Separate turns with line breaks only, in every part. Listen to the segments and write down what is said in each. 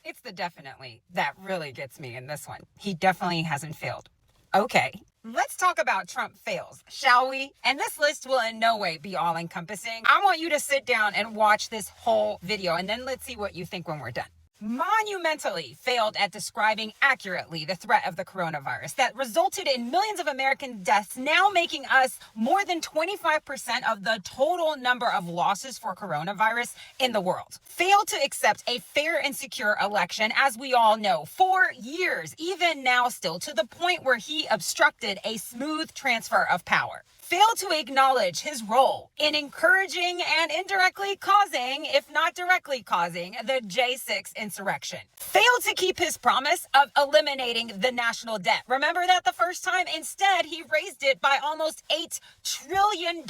It's the definitely that really gets me in this one. He definitely hasn't failed. Okay, let's talk about Trump fails, shall we? And this list will in no way be all encompassing. I want you to sit down and watch this whole video, and then let's see what you think when we're done. Monumentally failed at describing accurately the threat of the coronavirus that resulted in millions of American deaths, now making us more than 25% of the total number of losses for coronavirus in the world. Failed to accept a fair and secure election, as we all know, for years, even now still, to the point where he obstructed a smooth transfer of power. Failed to acknowledge his role in encouraging and indirectly causing, if not directly causing, the J6 insurrection. Failed to keep his promise of eliminating the national debt. Remember that the first time? Instead, he raised it by almost $8 trillion,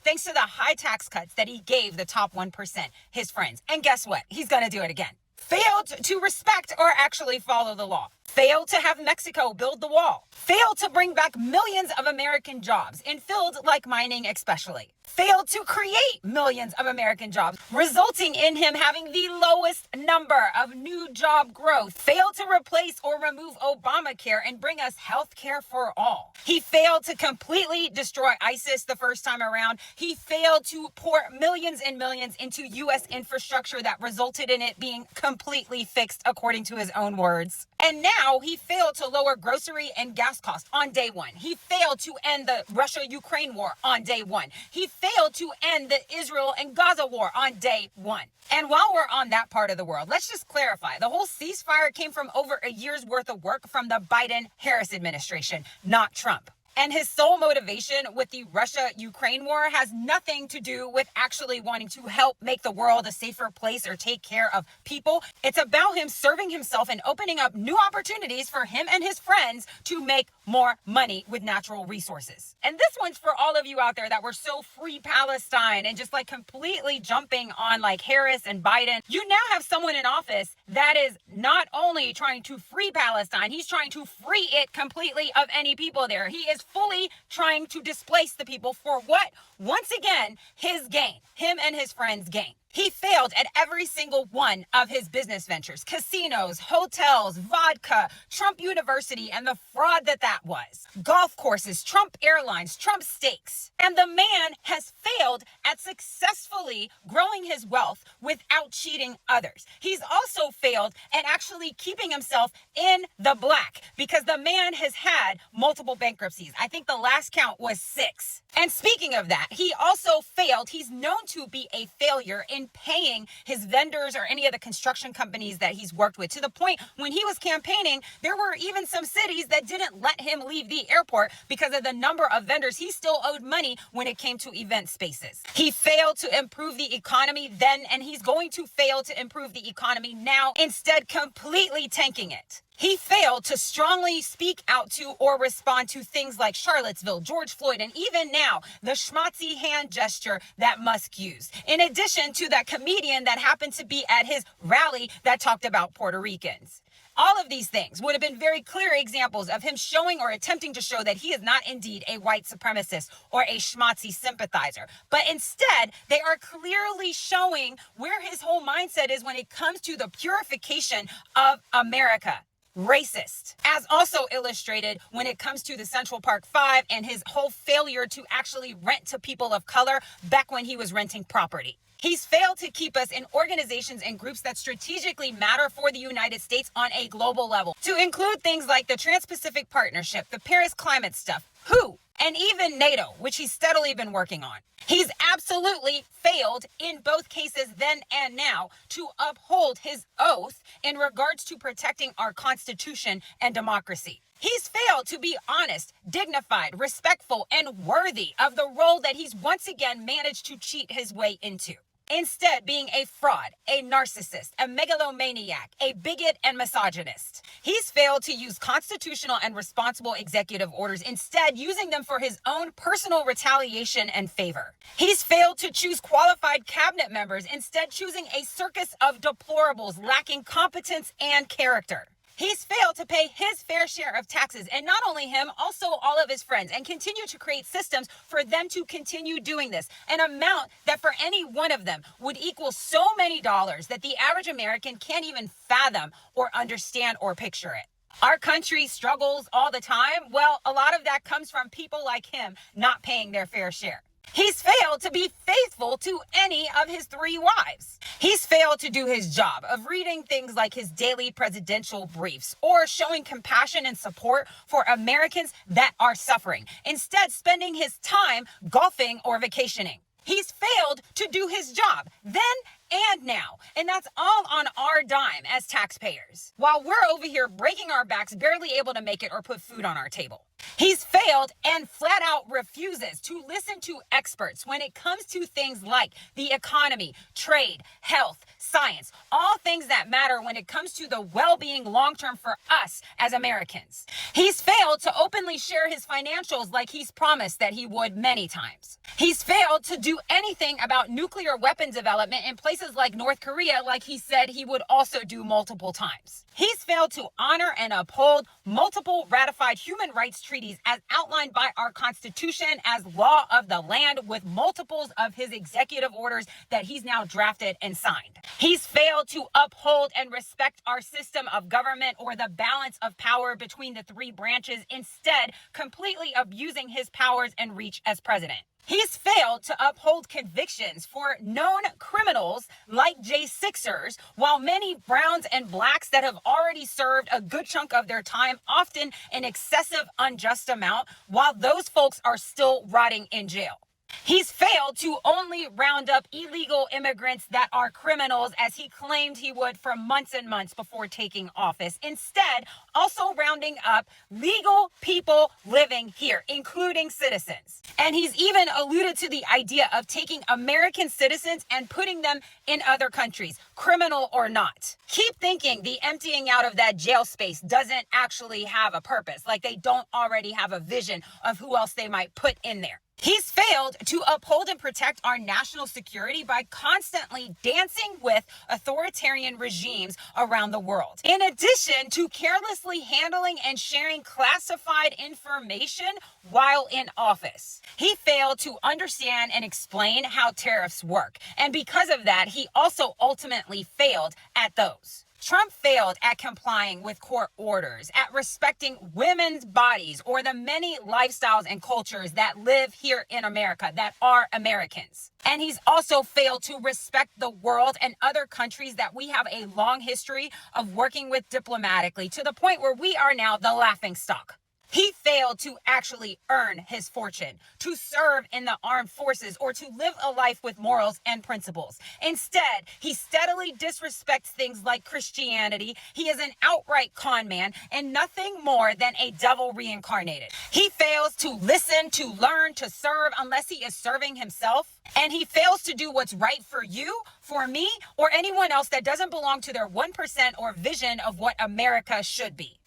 thanks to the high tax cuts that he gave the top 1%, his friends. And guess what? He's going to do it again. Failed to respect or actually follow the law. Failed to have Mexico build the wall. Failed to bring back millions of American jobs in fields like mining especially. Failed to create millions of American jobs, resulting in him having the lowest number of new job growth. Failed to replace or remove Obamacare and bring us health care for all. He failed to completely destroy ISIS the first time around. He failed to pour millions and millions into U.S. infrastructure that resulted in it being completely fixed, according to his own words. And now he failed to lower grocery and gas costs on day one. He failed to end the Russia-Ukraine war on day one. He failed to end the Israel and Gaza war on day one. And while we're on that part of the world, let's just clarify. The whole ceasefire came from over a year's worth of work from the Biden-Harris administration, not Trump. And his sole motivation with the Russia-Ukraine war has nothing to do with actually wanting to help make the world a safer place or take care of people. It's about him serving himself and opening up new opportunities for him and his friends to make more money with natural resources. And this one's for all of you out there that were so free Palestine and just like completely jumping on like Harris and Biden. You now have someone in office that is not only trying to free Palestine, he's trying to free it completely of any people there. He is fully trying to displace the people for what? Once again, his gain. Him and his friends' gain. He failed at every single one of his business ventures, casinos, hotels, vodka, Trump University, and the fraud that was. Golf courses, Trump Airlines, Trump Steaks. And the man has failed at successfully growing his wealth without cheating others. He's also failed at actually keeping himself in the black because the man has had multiple bankruptcies. I think the last count was 6. And speaking of that, he also failed. He's known to be a failure in paying his vendors or any of the construction companies that he's worked with, to the point when he was campaigning, there were even some cities that didn't let him leave the airport because of the number of vendors he still owed money when it came to event spaces. He failed to improve the economy then, and he's going to fail to improve the economy now, instead completely tanking it. He failed to strongly speak out to or respond to things like Charlottesville, George Floyd, and even now, the schmatzy hand gesture that Musk used. In addition to that comedian that happened to be at his rally that talked about Puerto Ricans. All of these things would have been very clear examples of him showing or attempting to show that he is not indeed a white supremacist or a schmatzy sympathizer. But instead, they are clearly showing where his whole mindset is when it comes to the purification of America. Racist, as also illustrated when it comes to the Central Park 5 and his whole failure to actually rent to people of color back when he was renting property. He's failed to keep us in organizations and groups that strategically matter for the United States on a global level, to include things like the Trans-Pacific Partnership, the Paris climate stuff, WHO, and even NATO, which he's steadily been working on. He's absolutely failed in both cases then and now to uphold his oath in regards to protecting our Constitution and democracy. He's failed to be honest, dignified, respectful, and worthy of the role that he's once again managed to cheat his way into. Instead, being a fraud, a narcissist, a megalomaniac, a bigot, and misogynist. He's failed to use constitutional and responsible executive orders, instead using them for his own personal retaliation and favor. He's failed to choose qualified cabinet members, instead choosing a circus of deplorables lacking competence and character. He's failed to pay his fair share of taxes, and not only him, also all of his friends, and continue to create systems for them to continue doing this. An amount that for any one of them would equal so many dollars that the average American can't even fathom or understand or picture it. Our country struggles all the time. Well, a lot of that comes from people like him not paying their fair share. He's failed to be faithful to any of his 3 wives. He's failed to do his job of reading things like his daily presidential briefs or showing compassion and support for Americans that are suffering, instead spending his time golfing or vacationing. He's failed to do his job then and now, and that's all on our dime as taxpayers, while we're over here breaking our backs, barely able to make it or put food on our table. He's failed and flat out refuses to listen to experts when it comes to things like the economy, trade, health, science, all things that matter when it comes to the well-being long-term for us as Americans. He's failed to openly share his financials like he's promised that he would many times. He's failed to do anything about nuclear weapon development in places like North Korea like he said he would also do multiple times. He's failed to honor and uphold multiple ratified human rights treaties as outlined by our Constitution as law of the land, with multiples of his executive orders that he's now drafted and signed. He's failed to uphold and respect our system of government or the balance of power between the 3 branches, instead completely abusing his powers and reach as president. He's failed to uphold convictions for known criminals like J6ers, while many Browns and Blacks that have already served a good chunk of their time, often an excessive unjust amount, while those folks are still rotting in jail. He's failed to only round up illegal immigrants that are criminals, as he claimed he would for months and months before taking office. Instead, also rounding up legal people living here, including citizens. And he's even alluded to the idea of taking American citizens and putting them in other countries, criminal or not. Keep thinking the emptying out of that jail space doesn't actually have a purpose, like they don't already have a vision of who else they might put in there. He's failed to uphold and protect our national security by constantly dancing with authoritarian regimes around the world, in addition to carelessly handling and sharing classified information while in office. He failed to understand and explain how tariffs work, and because of that, he also ultimately failed at those. Trump failed at complying with court orders, at respecting women's bodies or the many lifestyles and cultures that live here in America that are Americans. And he's also failed to respect the world and other countries that we have a long history of working with diplomatically, to the point where we are now the laughingstock. He failed to actually earn his fortune, to serve in the armed forces, or to live a life with morals and principles. Instead, he steadily disrespects things like Christianity. He is an outright con man and nothing more than a devil reincarnated. He fails to listen, to learn, to serve unless he is serving himself. And he fails to do what's right for you, for me, or anyone else that doesn't belong to their 1% or vision of what America should be.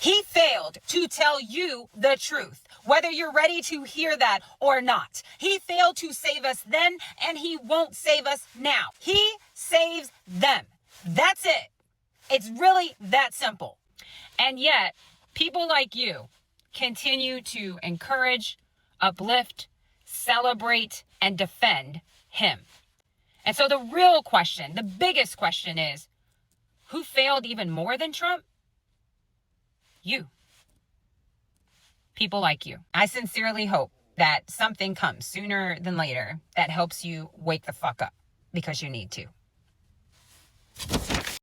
He failed to tell you the truth, whether you're ready to hear that or not. He failed to save us then, and he won't save us now. He saves them. That's it. It's really that simple. And yet, people like you continue to encourage, uplift, celebrate, and defend him. And so the real question, the biggest question is, who failed even more than Trump? You. People like you. I sincerely hope that something comes sooner than later that helps you wake the fuck up, because you need to.